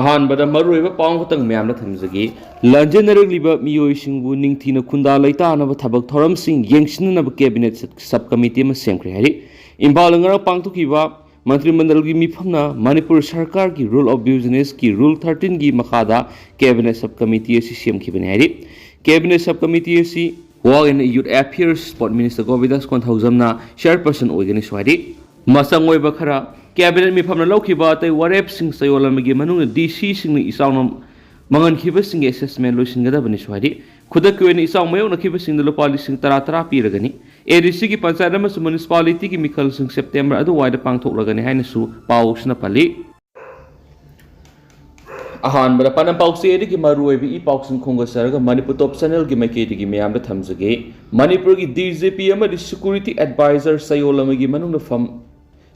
अहानबदा मरुइबा पांग खतंग ma'am थमजगी लंजनरगलिबा मियोइसिंगबु निंगथीना खुंदा लैतानब थबक थोरमसिंग येंगसिननब cabinet sub committee में सेमख्रे हारि इम्फाल ngara पांगथुकिबा मंत्रिमंडल की मिफमना मणिपुर सरकार की रूल ऑफ बिजनेस की रूल 13 की मखादा कैबिनेट सब कमिटी असी सेमखिबने हारि कैबिनेट सब कमिटी असी work and youth affairs sport minister Govindas कोंथौजमना चेयरपर्सन ओइगनि स्वारि मसंग ओइबा खरा कैबिनेट मिफमना लौखिबा तै वरेप सिंह सयोलमगी मनुंग डीसी सिंह इसाउन मंगन खिबा सिंह असेसमेंट लोइसिंगदबनि स्वारि खुदक कोइन इसाउ मयो नखिबा सिंह लुपा लिसिंग 13 पीरगनि एडीसी की पंचायत अमसु म्युनिसिपालिटी की मिखल सिंह सेप्टेम्बर अदुवाइदा पांगथोकलगनि हाइनसु पाउसना पल्ली अहानबदा पनम पाउसे की मरुइबी ई पाउसिंग खोंगसरगा मणिपुर टॉप चैनल की मैकेटी की म्याम थमजगे मणिपुर की डीजीपी अमदि सिक्योरिटी एडवाइजर सयोलमगी मनुंग फम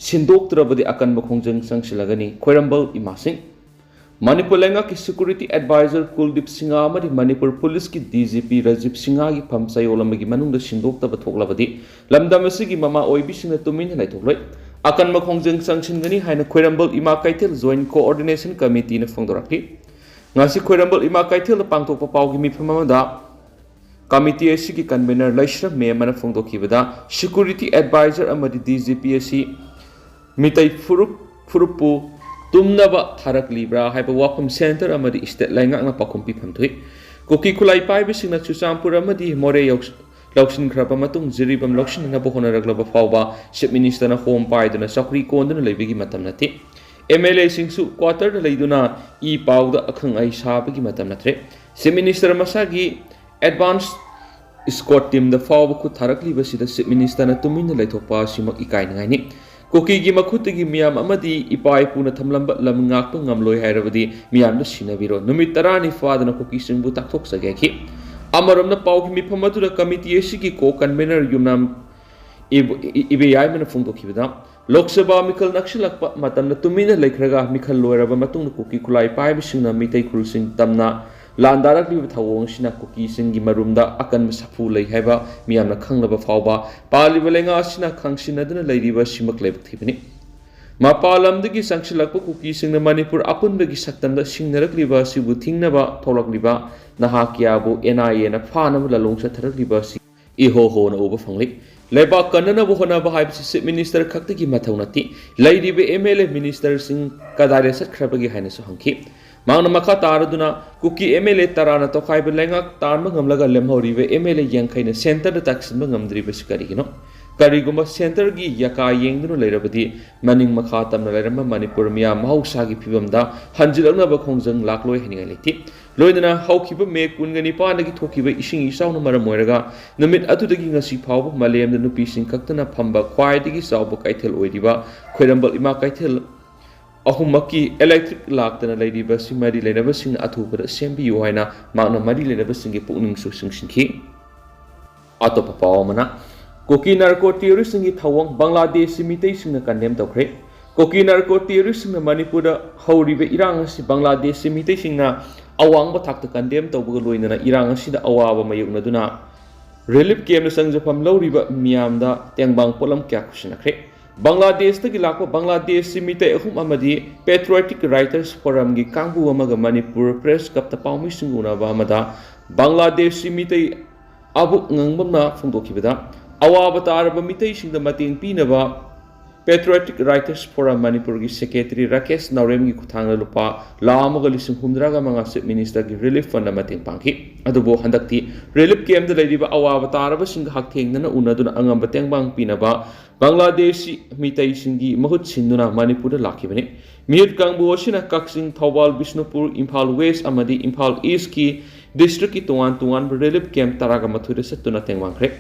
सिंदोक्तरबदि अकनब खोंजंग संगसिलगनि खोरंबल इमासिंग मणिपुर लेंगा की security advisor Kuldeep Singh Manipur police की डीजीपी राजीव सिंह की फम सयोलमगी मनुंग सिंदोक्तब थोकलबदि लमदम असिगी ममा ओइबिसिंग तुमिन लाइथोक्लै अकनब खोंजंग संगसिनगनि हाइना खोरंबल इमा कैथेल जॉइंट कोऑर्डिनेशन कमिटी ने फोंदोरक्ति ngasi खोरंबल इमा कैथेल पांगथोकपा पाउगी मिफम अमदा कमिटी असिगी कन्वेनर लैश्रम मेमना फोंदोखिबदा सिक्योरिटी एडवाइजर अमदि डीजीपी असी मितै फुरुपु तुमनबा थारकलिब्रा हाइबा वाफम सेंटर अमदि स्टेट लाइंगांगना पाखुम पिफमथुइ कुकी खुलाई पाइबिसिंगना चुचामपुर अमदि मोरे लौसिनख्रबा मतुंग जिरिबम लौसिननबा होनरगलबा फावबा चीफ मिनिस्टरना होम पाइदुना चक्री कोंदुना लेबिगी मतम नथि एमएलए सिंगसु क्वार्टर लेदुना ई पाउदा अखंग आई साबगी मतम नथ्रे चीफ मिनिस्टर मसागी एडवांस स्क्वाड टीम द फावबा खु थारकलिबसिदा चीफ मिनिस्टरना तुमिन लैथोकपा सिमक इकाइनगाइनि कुकी की मखुतगी मियाम अमदी इपाई पुना थमलंबा लमंगाक ngamloi हायरबदी मियाम द सिनबिरो नुमित 10 फादना कुकी सिंगबु ताकथोक सगेखि अमरमना पाउकी मिफम अदुदा कमिटी एसिगी को कन्वेनर युमनाम इबेयाय मन फोंदोखिबदा लोकसभा मिखल नक्सलकपा मतमना तुमिना लेखरगा मिखल लोयरबा मतुंग कुकी खुलाई पाइबिसिंगना मितै खुलसिंग तमना लांदारकलिबा थावोंसिना कुकी सिंगी मरुमदा अकन सफु लै हाइबा मियामना खंगलबा फावबा पालिबा लेंगा असिना खंगसिनदुना लैरिबा सिमक लेबथिबनि मपालमदगी संगसिलकपा कुकी सिंगना मणिपुर अपुनबगी सक्तमदा सिंगनरकलिबा सिबु थिंगनबा थोलकलिबा नहाकियाबु एनआईए ना फानब ललोंग सथरकलिबा सि इहो होना उबा फंगलि लेबा कन्ननबु होनबा हाइबसि चीफ मिनिस्टर खक्तगी मथौनति लैरिबे एमएलए मिनिस्टर सिंग कदारे सखरबगी हाइनसु हंखि मांगना मखा तारदुना कुकी एमएलए तराना तोखाइब लेंगा तारम गमलगा लेमहौरिबे एमएलए यंखैना सेंटर ताक्सिनबा ngमद्रिबसि करिगिनो करिगुम्बा सेंटर की यका येंगदुना लैरबदि मनिंग मखा तमना लैरम मणिपुर मिया महौसागी फिबमदा हंजिलनबा खोंजंग लाक्लोय हनिगा लेति लोइदना हौखिबा मे कुनगनि पानगी थोखिबा इसिंग इसाउना मरम मोयरगा नमित अतुदगी ngasi फावबा मलेमदा नुपि सिंग खक्तना फंबा ख्वाइदगी सावबा कैथेल ओइदिबा खोरंबल इमा कैथेल अहुमकी इलेक्ट्रिक लाक्तना लैरिबा सिमरि लैरबा सिंग अथुबदा सेमबियु हाइना मांगना मरि लैरबा सिंगी पुनिंग सुसिंगसिंखि अतोपा पावमना कुकी नार्को टेररिस्ट की थवंग बांग्लादेश मितई कंडेम तौरे कुकी नार्को टेररिस्ट मणिपुर हौरीब इरांग बांग्लादेश मितई अवांग थाक कंडेम तौबग लोइनना इरांग अवाब मायोगनदुना रिलीफ कैम्प संजफम लौरीब मियामद तेंबांग पोलम क्या खुशनख्रे बांग्लादेश लाप बांग्लादेश मितई अहुम अमदी पेट्रियोटिक राइटर्स फोरम की कांगबु अमग मणिपुर प्रेस कप पाउमिसिंग उनब बांग्लादेश मितई अबुक ngंगबमना फोंदोखिबदा अवाब तारब मितईसिंग मतेंग पीनबा पेट्रियोटिक राइटर्स फोरम मणिपुर की सेक्रेटरी राकेश नौरेम की खुथांग लुपा लामग लिसिंग हुमद्रागा मंगा चीफ मिनिस्टर की रिलीफ फंड मतेंग पांखि अदुबो हंदक्ति रिलीफ कैम्प लैरिबा अवाब तारब सिंग हाक्थेंगना उनदुना अंगम तेंगबांग पीनबा बांग्लादेशी मितईसिंगी महुत सिंदुना मणिपुर लाखिबने मियत कांगबु असिना कक्सिंग थौबाल बिष्णुपुर इम्फाल वेस्ट अमदी इम्फाल ईस्ट की डिस्ट्रिक्ट की तोवान रिलीफ कैम्प तरागा मथुरे सत्तुना तेंगबांखरे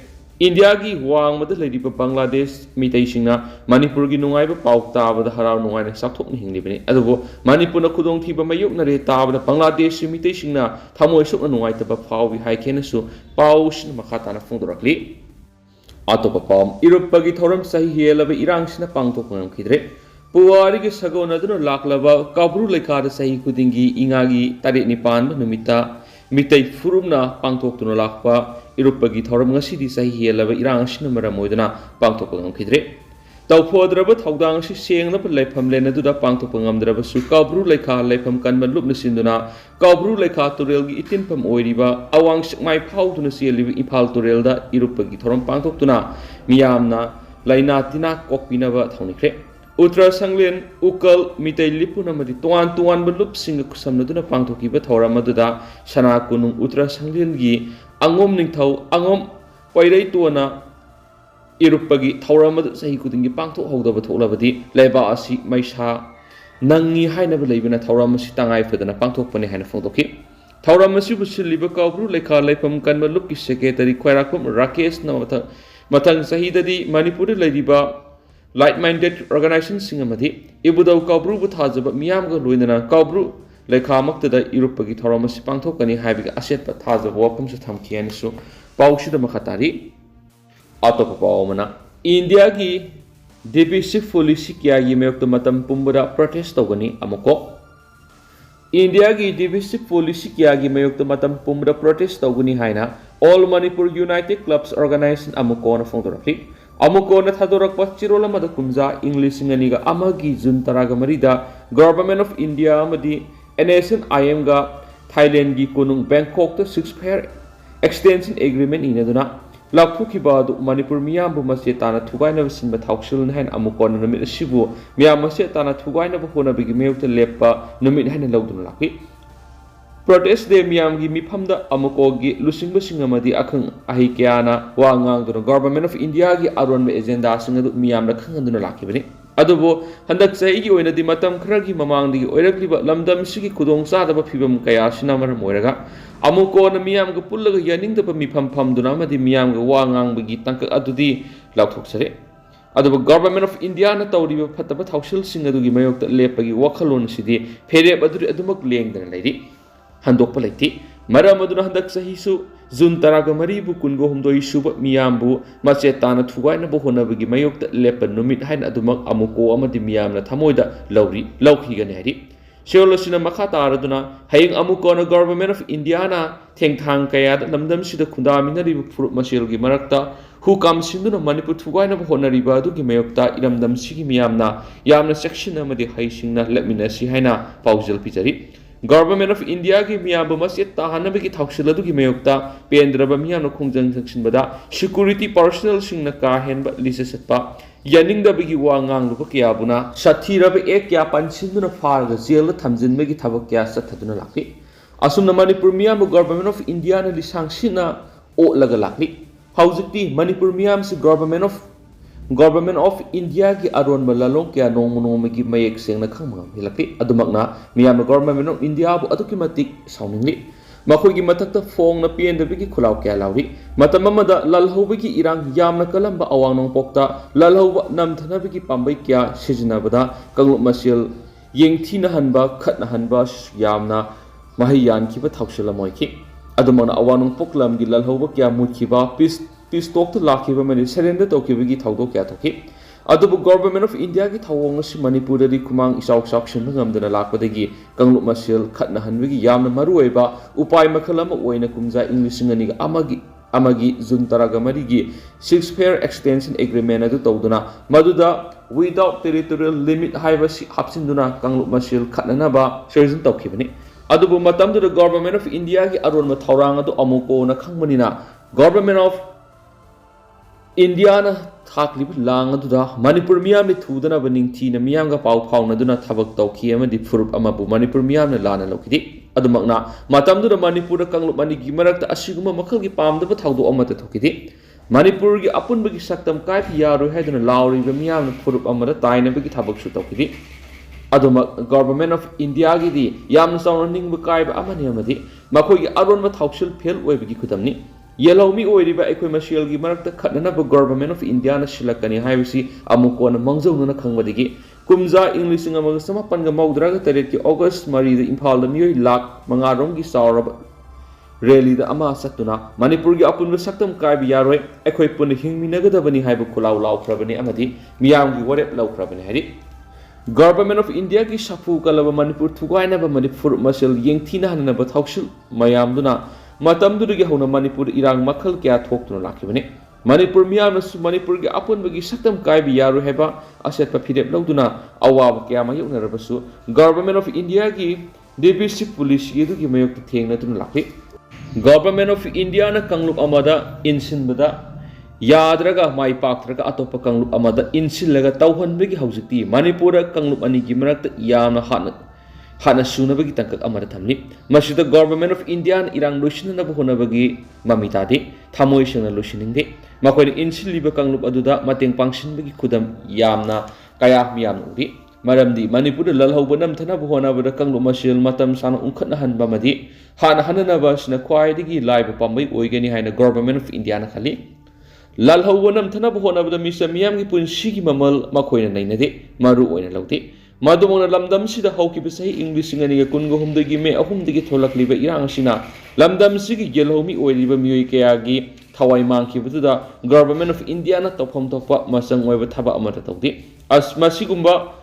इंडिया की वांगमद लैरिबा बांग्लादेश मितईसिंगना मणिपुर की नुंगाइबा पाउ ताबद हराव नुंगाइना साथोकनि हिंलिबने अदुबो मणिपुरना खुदोंग थिबा मयुकनरे ताबद बांग्लादेश मितईसिंगना थमोय सुकना नुंगाइतबा फावबि हाइखेनसु पाउसिन मखाताना फोंदोरक्लि अतोपा पाम इरुपगी थौरम सही हेलब इरांगसिना पांगथोक ngamkhidre पुवारी के सगोनदुना लाक्लबा काब्रु लेखाद सही खुदिंगी इंगागी तारे निपान नुमिता मितई फुरुमना पांगथोक्तुना लाक्पा इरुपगी थौरम ngasi di sahi हेलब इरांगसिना मरम मोइदना पांगथोक ngamkhidre तौफोद्रब थौदांग से सेंगनब लेफम लेनदुदा पांगथोप ngamdrabasu काब्रु लेखा लेफम कनबन लुपन सिंदुना काब्रु लेखा तुरेलगी इतिनफम ओइरिबा अवांग सिकमाई फाउदुना सेलिबि इफाल तुरेलदा इरुपगी थोरम पांगथोक्तुना मियामना लाइना तिना कोकपिनबा थौनिख्रे उत्तरा संगलेन उकल मितै लिपुन अमदि तोआन तोआन बलुप सिंग खुसमनदुना पांगथोकिबा थौरम मदुदा सना कुनुंग उत्तरा संगलेनगी अंगोम निंगथौ अंगोम पैरै तोना इरुपगी थौरम सही खुदिंगी पांगथो हौदबा थोलबदी लेबा असि मैसा नंगी हाइनबा लेबना थौरम असि तंगाई फदना पांगथोकपने हाइना फोंदोखि थौरम असि बुसिलिबा काब्रु लेखा लेफम कनबा लुपकी सेक्रेटरी खैराखम राकेश न मथंग सहीददी मणिपुर लेरिबा लाइट माइंडेड ऑर्गेनाइजेशन सिंग अमदि इबुदौ काब्रु बु थाजबा मियामगा लोइनना काब्रु लेखा मक्तदा इरुपगी थौरम असि पांगथोकनी हाइबिगा असेतबा थाजबा वफमसु थमखियानिसु पाउसिदा मखतारी अतोप पावमना इंडिया की डिविसिव पॉलिसी क्या ये मेयक मतम पुंबरा प्रोटेस्ट तौगनी अमुको इंडिया की डिविसिव पॉलिसी क्या ये मेयक मतम पुंबरा प्रोटेस्ट तौगनी हाइना all Manipur united clubs organization अमुको न फोंदोरखि अमुको न थादोरक चिरोल मद कुमजा इंग्लिश सिंगनीगा अमगी जुन तरागा मरिदा गवर्नमेंट ऑफ इंडिया अमदी एनएसएन आईएम गा थाईलैंड की कोनुंग बैंकॉक तो 6 फेयर एक्सटेंशन एग्रीमेंट इनेदुना लाखुखिबादु मणिपुर मियामबु मसे ताना थुगाइनब सिंबा थाउसिल हैन अमुकोन नुमित सिबु मियाम मसे ताना थुगाइनब होनबगी मेयुक्त लेपा नुमित हैन लौदुन लाखि प्रोटेस्ट दे मियाम की मिफमदा अमुकोगी लुसिंगबु सिंगमदी अखंग अहि क्याना वांगांगदुन गवर्नमेंट ऑफ इंडिया की अरोन एजेंडा सिंगदु मियामना खंगदुन लाखिबनि अदुबो हंदक सही ओइनदि मतम खरगी ममांगदि ओइरक्लिबा लमदम सिगी खुदोंग चादबा फिबम कया सिना मरम ओइरगा अमुकोन मियामगा पुल्लगा यानिंगदबा मिफम फमदुना मदि मियामगा वांगांगबगी तंक अदुदि लाउथोक्सरे अदुबो गवर्नमेंट ऑफ इंडिया न तौरिबा फतबा थाउसिल सिंग अदुगी मयोक्ता लेपगी वखलोन सिदि फेरेब अदुरि अदुमक लेंगदना लैरि हंदोकपा लैति मरम अदुना हंदक सहीसु जून तरागा मरीबु कुनगो हुमदोई सुब मियामबु मचे ताना थुगाइनबो होनबगी मयोक्ता लेप नुमित हाइन अदुमक अमुको अमदि मियामना थमोइदा लौरी लौखिगने हरि सेओलसिना मखा तारदुना हयिंग अमुकोन गवर्नमेंट ऑफ इंडिया ना थेंगथांग कयाद लमदम सिदा खुंदामिनरिबु फुरुप मसेलगी मरक्ता हुकाम सिंदुना मणिपुर थुगाइनबो होनरिबा अदुगी मयोक्ता इरमदम सिगी मियामना यामना सेक्शन अमदि हयसिंगना लेमिनसि हाइना पाउजल पिजरी गवर्नमेंट ऑफ इंडिया की मियाम मसे ताहनबगी थाउसिल अदुगी मयोक्ता पेंद्रबा मियामना खुंजंग संगसिनबदा सिक्योरिटी पर्सनल सिंगना का हेनबा लिसे सत्पा यानिंगदबगी वांगांगलुब क्याबुना साथीरब एक क्या पंसिंदुना फारग जेल थमजिनबगी थबक क्या सथदुना लाखि असुमना मणिपुर मियाम गवर्नमेंट ऑफ इंडिया ना लिसांगसिना ओलगा लाखि हौजिकती मणिपुर मियाम से गवर्नमेंट ऑफ इंडिया की अरोन बलालों क्या नोम की मयेक सेंगना खंगम हिलक्ति अदुमकना मियाम गवर्नमेंट ऑफ इंडिया बु अदुकी मतिक साउनिंगली मखोगी मथक्ता फोंगना पियेंदबगी खुलाव क्या लाउरी मतम अमदा ललहौबगी इरांग यामना कलंबा अवांग नोंपोक्ता ललहौबा नमथनबगी पांबै क्या सिजनबदा कंगलुप मसेल येंगथिना हनबा खतना हनबा यामना महियान किबा थाउसिला मोइखि अदुमना अवांग नोंपोक्लमगी ललहौबा क्या मुखिबा पीस टॉक लाखिबा मनि सरेंडर तौकिबगी थाउदो क्या थोखि अदुबु गवर्नमेंट ऑफ इंडिया की थावोंग असि मणिपुर दि खुमांग इसाउ साक्शन नगमदना लाकपदगी कंगलुप मसेल खतना हनबगी यामना मरुओइबा उपाय मखलम ओइना कुमजा इंग्लिशिंगनी अमगी जुन तरागा मरिगी 6 फेयर एक्सटेंशन एग्रीमेंट अदु तौदुना मदुदा विदाउट टेरिटोरियल लिमिट हाइबसि हापसिंदुना कंगलुप मसेल खतनाबा सर्जन तौखिबनि अदुबु मतमदुदा गवर्नमेंट ऑफ इंडिया की अरोन थौरांग अदु अमुको न खंगमनिना गवर्नमेंट ऑफ इंडिया न थाकलिब लांग अदुदा मणिपुर मियाम नि थुदना बनिंगथि न मियाम गा पाउ फाउनदुना थबक तौखि अमदि फुरुप अमबु मणिपुर मियाम न लाना लौखिदि अदुमकना मतमदुदा मणिपुर कंगलुप मनिगी मरक्ता असिगुम मखलगी पामदब थाउदो अमत थोखिदि मणिपुर की अपुनबगी सक्तम काइफ यारो हैदुना लाउरिबा मियाम न फुरुप अमदा ताइनबगी थबकसु तौखिदि अदुमक गवर्नमेंट ऑफ इंडिया की दी याम साउन निंग काइब अमनि अमदि मखोगी अरोन थाउसिल फेल ओइबगी खुदमनि येलौमी ओइरिबा एखोय मसेलगी मरक्ता खतनब गवर्नमेंट ऑफ इंडिया न सिलकनी हाइबसी अमुकोन मंगजौना खंगबदगी कुमजा इंग्लिशिंग अमग समापन ग मौद्राग तरेट की अगस्त मरी द इम्फाल द मियोय लाख मंगारोम की सावरब रैली द अमा सत्तुना मणिपुर की अपुन सक्तम काइब यारोय एखोय पुन हिंगमिनगदबनी हाइब खुलाव लाउखरबनी अमदि मियाम की वरेप लाउखरबनी हाइरि गवर्नमेंट ऑफ इंडिया की सफू कलब मणिपुर थुगाइनब मणिपुर मसेल येंगथिना हनब थाउसिल मयामदुना मतमदुदगी हौना मणिपुर इरांग मखल क्या थोक्तुना लाखिबनी Manipur miyamnasu Manipur gi apun bagi saktam kai bi yaru heba aset pa phidep lawduna awab kya ma yuknarabasu Government of India gi Deputy Police gi du gi mayok thengna tun lakhi Government of India na kanglup amada insinbada yadraga mai paktraga atopa kanglup amada insillaga tawhanbegi haujikti Manipur kanglup ani gi marakta yamna hana sunabagi tangkak amada thamni masida Government of India na irang losinna ba honabagi mamita de thamoi sengna losiningde makoi insilliba kanglup aduda mateng pangsinbagi khudam yamna kaya miyam uri maramdi Manipur lalhauba namthana ba honabada kanglup masil matam sana ungkhatna hanba madi hana hanana sina khwaidigi laiba pambai oigani haina Government of India na khali lalhauba namthana ba honabada misa miyam gi punsigi mamal makoina nainade maru oina laude madumona lamdam sida hauki sahi English ngani ga kungo humdagi me ahumdagi tholakliba irang sina lamdam sigi gelhomi oiliba miyoi kayagi thawai mangki buda Government of India na topom topa masang oiba thaba amata tawdi as masigumba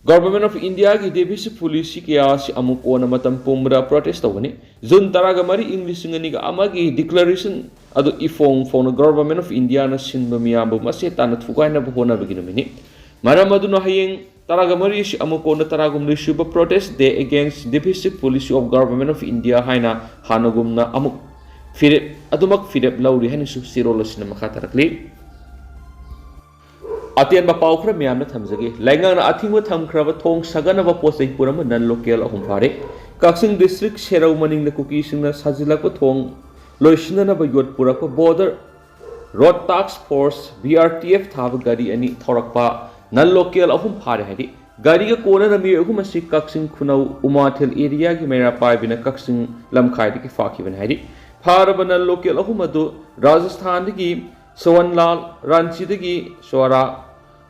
Government of India ki Deputy Police kaya si amuk ona matam pumra protest tawani zon taraga mari English ngani ga amagi declaration adu ifong phone Government of India na sinba miyambu maseta na thukai na bhona beginumini maramaduna hayeng taraga mari si amuk ona taragum risuba protest day against Deputy Police of Government of India haina hanagum na amuk firep adumak firep lauri hani su sirolasina makatarakli Atian ba pau khra miyam na thamjage laingang na athingwa thamkhraba thong sagana ba posai puram nan local ahum phare Kaksing district serau maning na kuki singna sajilak ba thong loisina na ba yot purak ba border road task force BRTF thab gari ani thorakpa nan local ahum phare hadi gari ga kona na mi ahum asi Kaksing khunau umathel area gi mera pai bina Kaksing lamkhai di ki fakhi ban hadi phara nan local ahum adu Rajasthan gi Sawanlal Ranchi dagi Swara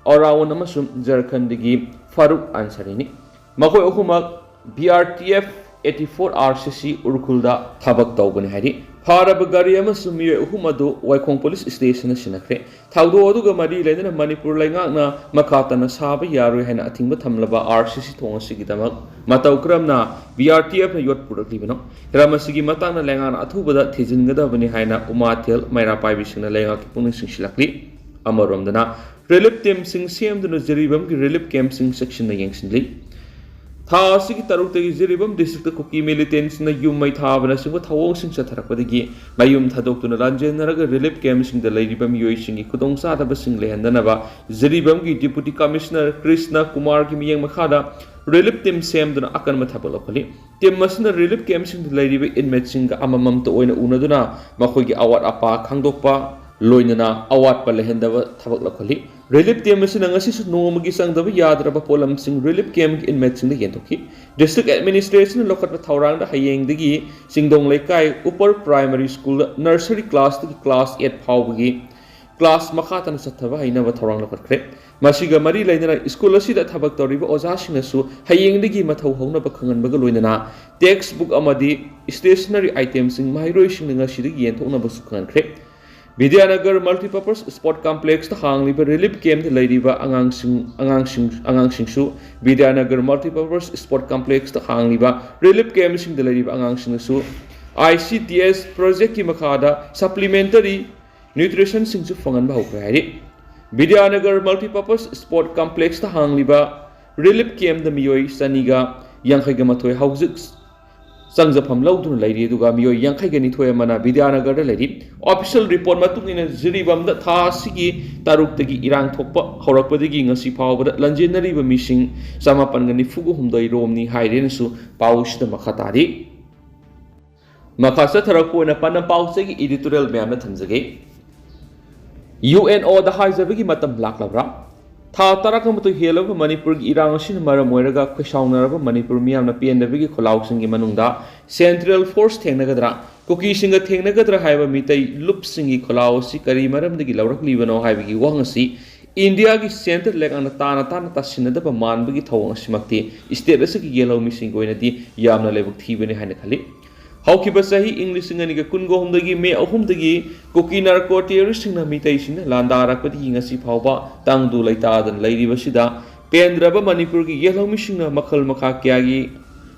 Orawan amasum Jharkhand dagi Faruk Ansarini makoi ahumak BRTF 84 RCC Urkulda thabak tawbani hari Farab gari amasum mi ahumadu Waikong Police Station sinakre thawdo aduga mari lena Manipur laingakna makatana saba yaru haina athingba thamlaba RCC thonga sigidamak matau kramna BRTF na yot puraklibono ramasigi matana laingana athubada thijingadabani haina umathel maira paibisingna laingak puning singsilakli amaromdana relief team sing semduna jeribam ki relief camp sing section na yengsinli tha sigi tarukta gi jeribam district ko ki militants na yumai thabana sing thawong sing satharakpadagi mayum thadokuna ranjenaraga relief camp sing da lairibam yoi sing ki kudong sa da basing lehandana ba jeribam gi deputy commissioner Krishna Kumar ki miyeng makhada relief team semduna akan mathabala khali team masna relief camp sing da lairiba inmate sing ga amamam to oina unaduna makhoi gi awat apa khangdokpa loinana awat pa lehendaba thabak lakhali relief team masina ngasi su nomagi sangdaba yadraba polam sing relief camp inmate sing da yentoki district administration lokat pa thawrang da hayeng dagi singdong laikai upper primary school nursery class dagi class 8 phawgi class makhatan sathaba haina ba thawrang lokat kre masiga mari lainana school asida thabak toriba oja sinasu hayeng dagi mathau hongna ba khangan ba loinana textbook amadi stationery items sing mairoi sing ngasi dagi yenthokna ba su khangan kre Vidyanagar Multipurpose Sport Complex ta hangliba relief camp the ladiba angang sing su Vidyanagar Multipurpose Sport Complex ta hangliba relief camp sing the ladiba angang sing su ICTS project ki makhada supplementary nutrition sing su fangan ba hokra hari Vidyanagar Multipurpose Sport Complex ta hangliba relief camp the miyoi saniga yankhai ga mathoi hauzik sangjapam laudun lairi duga miyoi yankhai gani thoya mana Vidyanagar da lairi official report matung ina jiribam da tha sigi taruk tagi irang thokpa horakpadagi ngasi phawbada lanjenari ba mising samapan gani fugu humdai romni hairen su paushda makhatari makhasa tharakpo na panam pausagi editorial ma'am na thamjage UNO da Haijabagi matam laklabra tha taraka mutu helaba Manipur gi irang sin mara moiraga khosaugnaraba Manipur miyamna PNW gi kholausing gi manungda central force thengnagadra kuki singa thengnagadra haiba mitai lup singi kholau si kari maram dagi lawrak libano haiba gi wangasi India gi center lekana tana tasinada ba manba gi thawang asimakti state asagi yellow missing goina di yamna lebuk thibani haina khali Haukiba sahi English ngani ga kungo humdagi me ahumdagi kuki narcotics singna mitai singna landara pati ngasi phawba tangdu laita dan lairiba sida pendraba Manipur gi yellow missing na makhal makha kya gi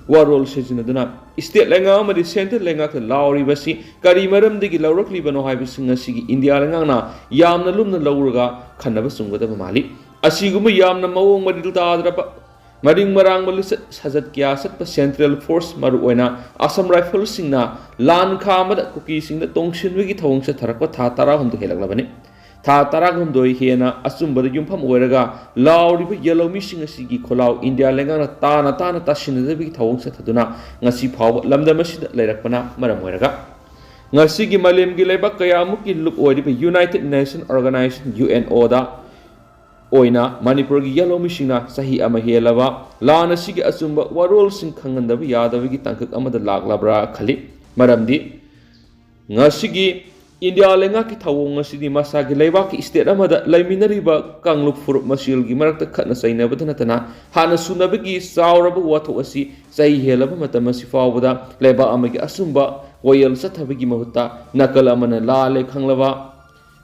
warol sejinaduna state lenga amadi center lenga ka lauri basi kari maram digi laurakli bano haibising asigi India lenga na yamna lumna lauraga khanaba sungada mali asiguma yamna mawong madil tadrapa maring marang malis sajat kya sat central force maru oina Assam rifle singna lan khamada kuki singda tongshin wigi thawong sa tharakwa tha tara hundu helaglabani tha tara humdoi hena asumbada yumpham oiraga lauriba yellow missing asigi kholau India lenga na tana tasinadabi thawong sa thaduna ngasi phaw lamdam asida leirakpana maram oiraga ngasigi malemgi lebak kaya muki luk oiriba United Nations Organization UNO da oina Manipur gi yellow missingna sahi ama helaba lana sigi asumba warol sing khangandaba yadawigi tangkak amada laklabra khali maramdi ngasigi India lenga ki thawong asidi masagi leiba ki state amada laiminariba kangluk furup masil gi marakta khatna saina badana hana sunabagi sauraba watho asi sai helaba matam asi fawbada leiba amagi asumba wayal sathabagi mahutta nakal amana lale khanglaba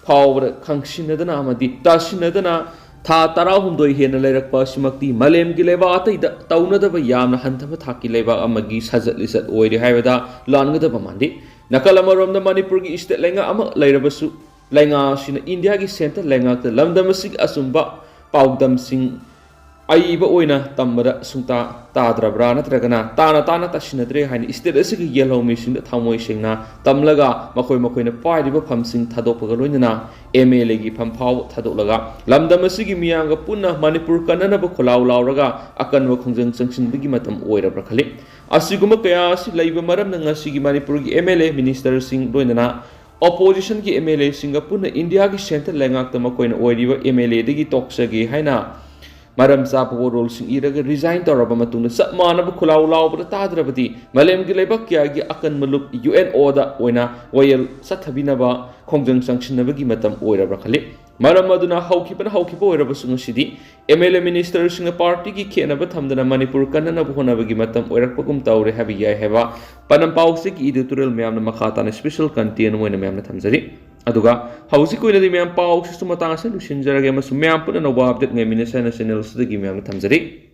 fawbada khangsinadana amadi tasinadana tha tara humdoi hena leirakpa simakti malem gi leiba ataida taunadaba yamna hantaba thaki leiba amagi sajat lisat oiri haibada langadaba mandi nakal amarom da Manipur gi state lenga ama leirabasu lenga sina India gi center lenga ta lamdam sig asumba paudam sing aiba oina tambara sungta tadrabra natragana tana tasinadre haini state asigi yellow missing da thamoi singna tamlaga makoi na pairiba phamsing thadokpaga loinana MLA gi phamphau thadolaga lamdam asigi miyanga punna Manipur kanana ba kholau lauraga akanwa khongjang changsin bigi matam oirabra khali asiguma kaya si laiba maram na ngasigi Manipur gi MLA minister sing loinana opposition gi MLA singa punna India gi center lengak ta makoina oiriba MLA digi toksagi haina maram sapa role sing iraga resign toraba matungna samana ba khulau laubra tadrabati malem gi leiba kya gi akan maluk UNO da oina wayel sathabina ba khongjang sangshinaba gi matam oirabra khali maram aduna haukipa oiraba sungusidi MLA minister singa party gi khena ba thamdana Manipur kanana ba hona ba gi matam oirakpagum tawre habi yai heba panam pause gi editorial myamna makhata na special content moina myamna thamjari aduga hausi koina di myam pause sumatang se lusinjarage masu myam puna no update ngai minesa na channel sudagi myamna thamjari